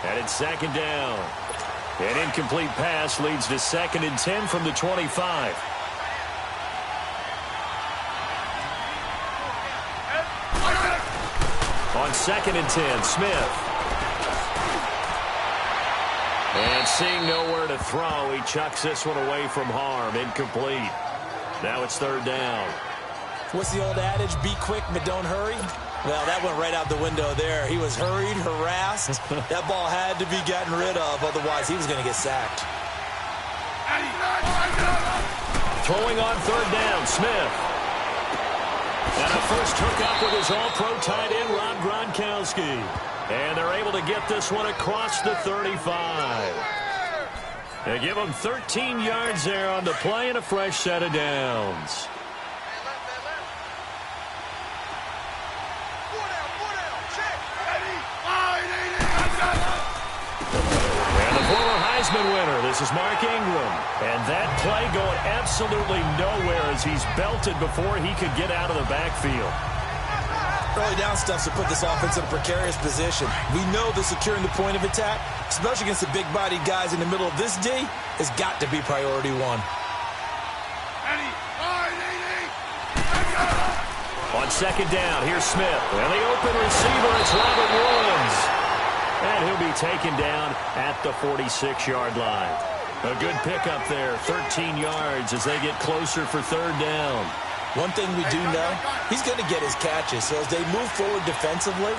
And it's second down. An incomplete pass leads to 2nd and 10 from the 25. On 2nd and 10, Smith. And seeing nowhere to throw, he chucks this one away from harm. Incomplete. Now it's 3rd down. What's the old adage? Be quick, but don't hurry. Well, that went right out the window there. He was hurried, harassed. That ball had to be gotten rid of, otherwise he was going to get sacked. Throwing on 3rd down, Smith. And a first hookup with his all-pro tight end, Rob Gronkowski. And they're able to get this one across the 35. They give him 13 yards there on the play and a fresh set of downs. Heisman winner. This is Mark Ingram. And that play going absolutely nowhere as he's belted before he could get out of the backfield. Early down stuff to put this offense in a precarious position. We know that securing the point of attack, especially against the big-bodied guys in the middle of this D, has got to be priority one. On 2nd down, here's Smith. And the open receiver, it's Robert Woods. And he'll be taken down at the 46-yard line. A good pickup there, 13 yards as they get closer for 3rd down. One thing we do know, he's going to get his catches. So as they move forward defensively,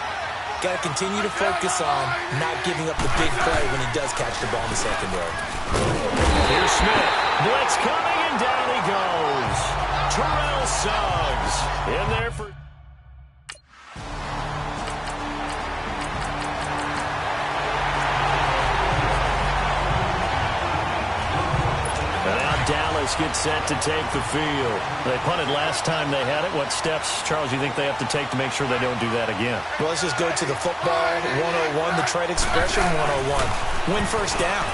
got to continue to focus on not giving up the big play when he does catch the ball in the secondary. Here's Smith. Blitz coming, and down he goes. Terrell Suggs in there for... Dallas gets set to take the field. They punted last time they had it. What steps, Charles, you think they have to take to make sure they don't do that again? Well, let's just go to the football 101, the trade expression 101. Win first down.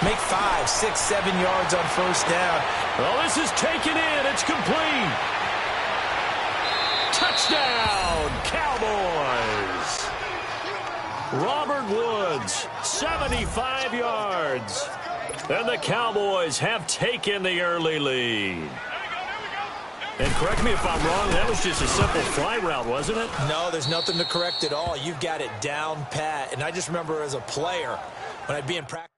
Make 5, 6, 7 yards on first down. Well, this is taken in. It's complete. Touchdown, Cowboys. Robert Woods, 75 yards. And the Cowboys have taken the early lead. And correct me if I'm wrong, that was just a simple fly route, wasn't it? No, there's nothing to correct at all. You've got it down pat. And I just remember as a player, when I'd be in practice.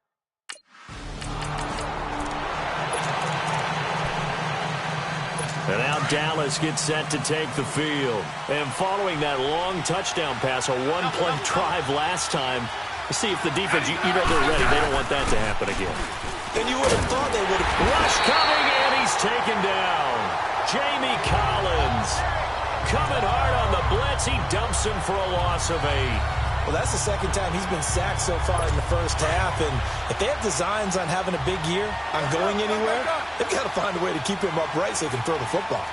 And now Dallas gets set to take the field. And following that long touchdown pass, a one-play drive last time, see if the defense, you know they're ready. They don't want that to happen again. And you would have thought they would have. Rush coming, and he's taken down. Jamie Collins coming hard on the blitz. He dumps him for a loss of 8. Well, that's the second time he's been sacked so far in the first half. And if they have designs on having a big year, on going anywhere, they've got to find a way to keep him upright so he can throw the football.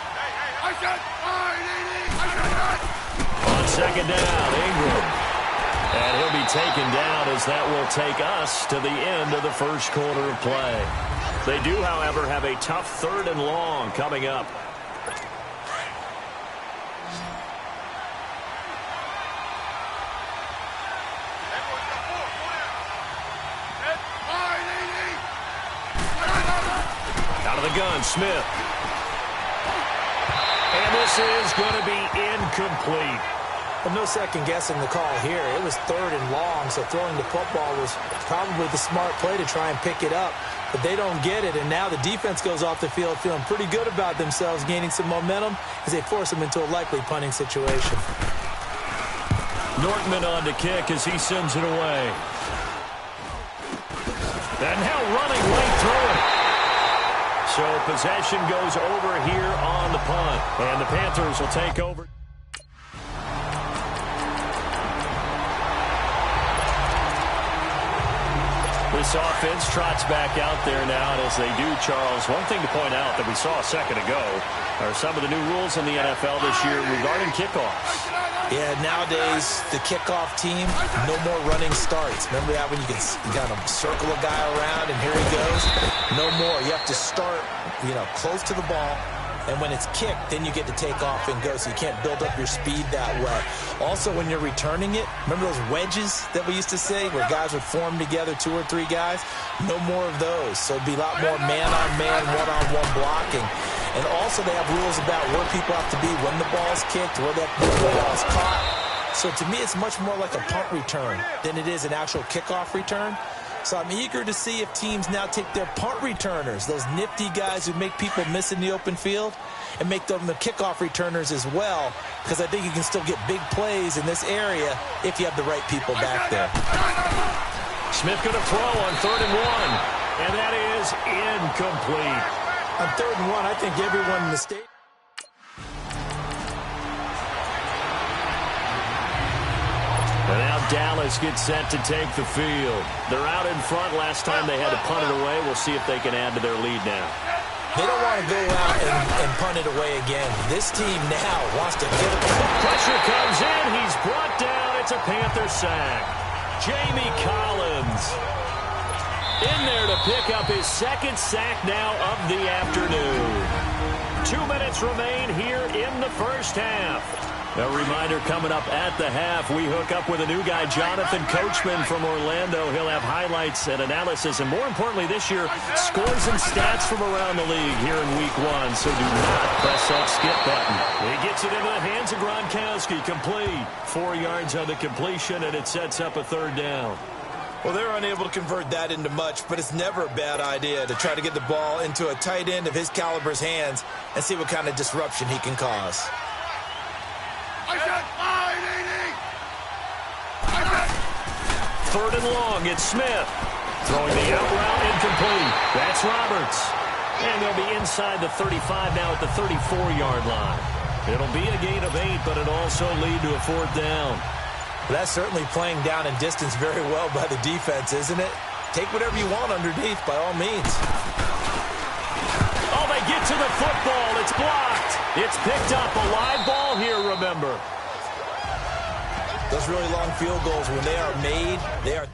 On 2nd down, Ingram. And he'll be taken down as that will take us to the end of the first quarter of play. They do, however, have a tough 3rd and long coming up. Out of the gun, Smith. And this is going to be incomplete. Well, no second guessing the call here. It was 3rd and long, so throwing the football was probably the smart play to try and pick it up. But they don't get it, and now the defense goes off the field feeling pretty good about themselves, gaining some momentum as they force them into a likely punting situation. Nortman on to kick as he sends it away. And now running right through it. So possession goes over here on the punt, and the Panthers will take over. This offense trots back out there now, and as they do, Charles, one thing to point out that we saw a second ago are some of the new rules in the NFL this year regarding kickoffs. Yeah, nowadays, the kickoff team, no more running starts. Remember that when you can kind of circle a guy around and here he goes? No more. You have to start, close to the ball And when it's kicked, then you get to take off and go, so you can't build up your speed that way. Also, when you're returning it, remember those wedges that we used to say where guys would form together, 2 or 3 guys? No more of those. So it'd be a lot more man-on-man, one-on-one blocking. And also they have rules about where people have to be when the ball's kicked, where the ball's caught. So to me, it's much more like a punt return than it is an actual kickoff return. So I'm eager to see if teams now take their punt returners, those nifty guys who make people miss in the open field, and make them the kickoff returners as well, because I think you can still get big plays in this area if you have the right people back there. Smith going to throw on 3rd and 1, and that is incomplete. On 3rd and 1, I think everyone in the state. And now Dallas gets set to take the field. They're out in front. Last time they had to punt it away. We'll see if they can add to their lead now. They don't want to go out and punt it away again. This team now wants to get it. Pressure comes in. He's brought down. It's a Panther sack. Jamie Collins in there to pick up his 2nd sack now of the afternoon. 2 minutes remain here in the first half. A reminder coming up at the half, we hook up with a new guy, Jonathan Coachman from Orlando. He'll have highlights and analysis, and more importantly this year, scores and stats from around the league here in week 1. So do not press that skip button. He gets it into the hands of Gronkowski, complete. 4 yards on the completion, and it sets up a 3rd down. Well, they're unable to convert that into much, but it's never a bad idea to try to get the ball into a tight end of his caliber's hands and see what kind of disruption he can cause. 3rd and long, it's Smith. Throwing the out route, incomplete. That's Roberts. And they'll be inside the 35 now at the 34-yard line. It'll be a gain of 8, but it'll also lead to a 4th down. That's certainly playing down in distance very well by the defense, isn't it? Take whatever you want underneath, by all means. Oh, they get to the football. It's blocked. It's picked up. A live ball here, remember. Those really long field goals, when they are made, they are...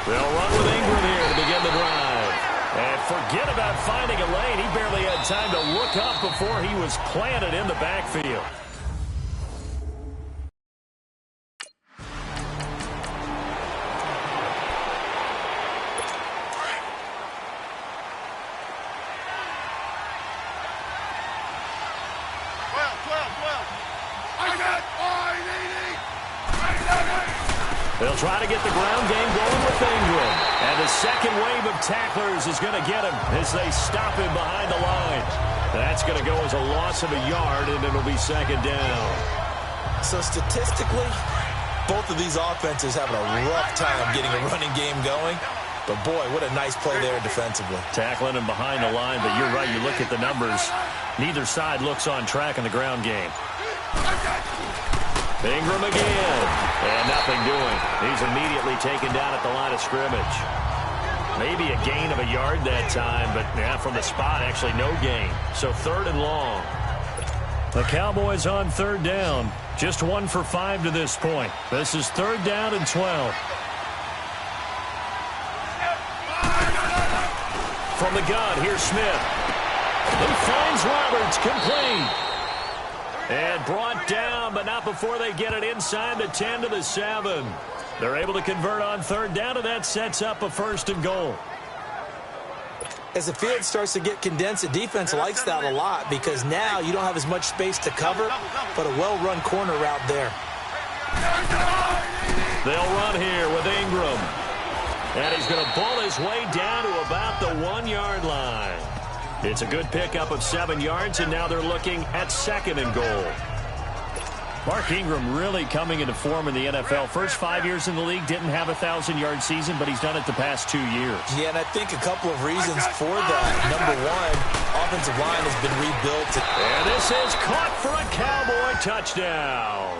They'll run with Ingram here to begin the drive. And forget about finding a lane. He barely had time to look up before he was planted in the backfield. They'll try to get the ground game going with Ingram. And the second wave of tacklers is going to get him as they stop him behind the line. That's going to go as a loss of a yard, and it'll be 2nd down. So statistically, both of these offenses having a rough time getting a running game going. But, boy, what a nice play there defensively. Tackling him behind the line, but you're right. You look at the numbers. Neither side looks on track in the ground game. Ingram again, and nothing doing. He's immediately taken down at the line of scrimmage. Maybe a gain of a yard that time, but yeah, from the spot, actually no gain. So 3rd and long. The Cowboys on 3rd down. Just 1 for 5 to this point. This is 3rd down and 12. From the gun, here's Smith. He finds Roberts, complete. And brought down, but not before they get it inside the 10 to the 7. They're able to convert on 3rd down, and that sets up a 1st and goal. As the field starts to get condensed, the defense likes that a lot because now you don't have as much space to cover, but a well-run corner route there. They'll run here with Ingram. And he's going to ball his way down to about the 1-yard line. It's a good pickup of 7 yards, and now they're looking at 2nd and goal. Mark Ingram really coming into form in the NFL. First 5 years in the league, didn't have a 1,000-yard season, but he's done it the past 2 years. Yeah, and I think a couple of reasons for that. Number one, offensive line has been rebuilt. And this is caught for a Cowboy touchdown.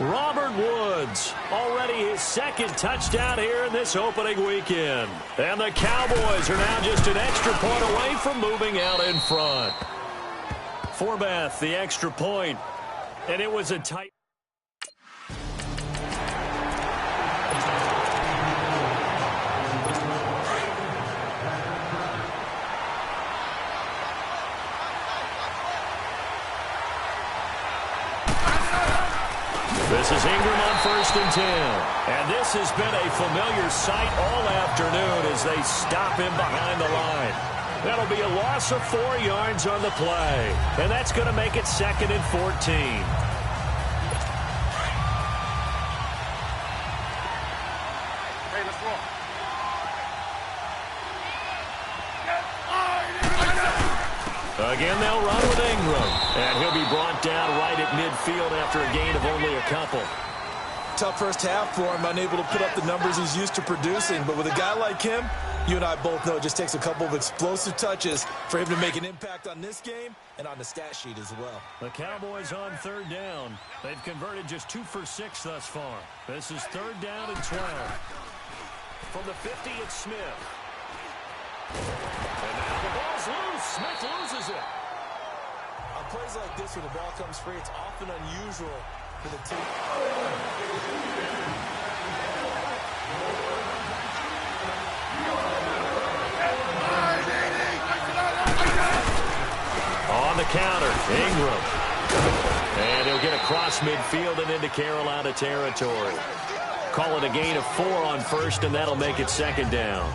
Robert Woods, already his second touchdown here in this opening weekend. And the Cowboys are now just an extra point away from moving out in front. Forbath, the extra point, and it was a tight... This is Ingram on 1st and 10. And this has been a familiar sight all afternoon as they stop him behind the line. That'll be a loss of 4 yards on the play. And that's going to make it 2nd and 14. Again, they'll run with Ingram. And he'll be brought down right at midfield after a gain of only a couple. Tough first half for him, unable to put up the numbers he's used to producing. But with a guy like him, you and I both know it just takes a couple of explosive touches for him to make an impact on this game and on the stat sheet as well. The Cowboys on 3rd down. They've converted just 2 for 6 thus far. This is 3rd down and 12. From the 50, it's Smith. And now the ball's loose. Smith loses it. On plays like this, when the ball comes free, it's often unusual for the team. On the counter, Ingram. And he'll get across midfield and into Carolina territory. Call it a gain of 4 on 1st, and that'll make it 2nd down.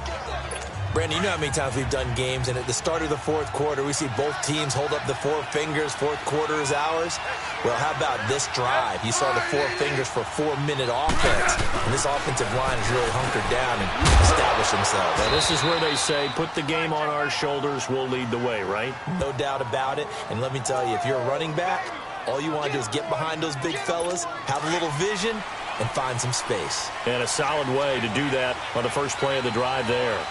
Brandon, you know how many times we've done games, and at the start of the 4th quarter, we see both teams hold up the 4 fingers, 4th quarter is ours. Well, how about this drive? You saw the 4 fingers for 4-minute offense, and this offensive line has really hunkered down and established themselves. Well, this is where they say, put the game on our shoulders, we'll lead the way, right? No doubt about it, and let me tell you, if you're a running back, all you want to do is get behind those big fellas, have a little vision, and find some space. And a solid way to do that on the first play of the drive there.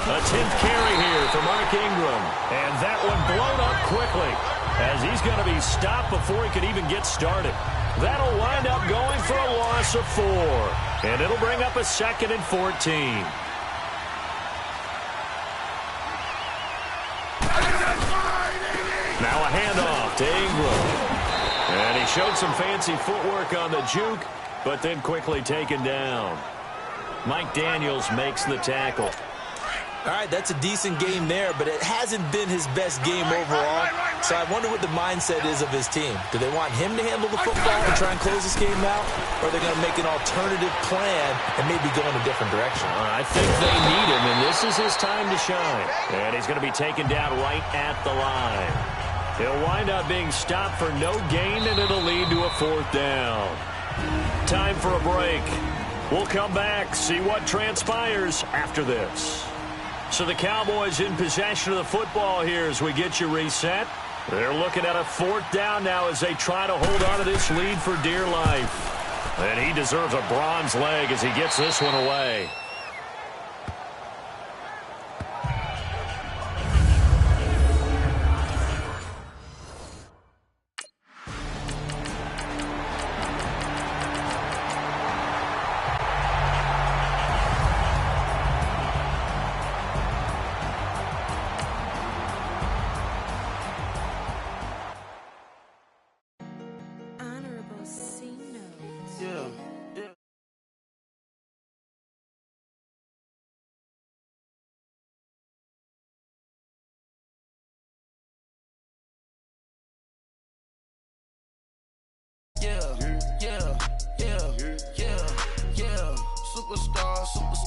A 10th carry here for Mark Ingram. And that one blown up quickly as he's going to be stopped before he could even get started. That'll wind up going for a loss of 4. And it'll bring up a 2nd and 14. Now a handoff to Ingram. And he showed some fancy footwork on the juke, but then quickly taken down. Mike Daniels makes the tackle. All right, that's a decent game there, but it hasn't been his best game overall. So I wonder what the mindset is of his team. Do they want him to handle the football and try and close this game out? Or are they going to make an alternative plan and maybe go in a different direction? I think they need him, and this is his time to shine. And he's going to be taken down right at the line. He'll wind up being stopped for no gain, and it'll lead to a 4th down. Time for a break. We'll come back, see what transpires after this. So the Cowboys in possession of the football here as we get you reset. They're looking at a 4th down now as they try to hold on to this lead for dear life. And he deserves a bronze leg as he gets this one away. Yeah. Superstar.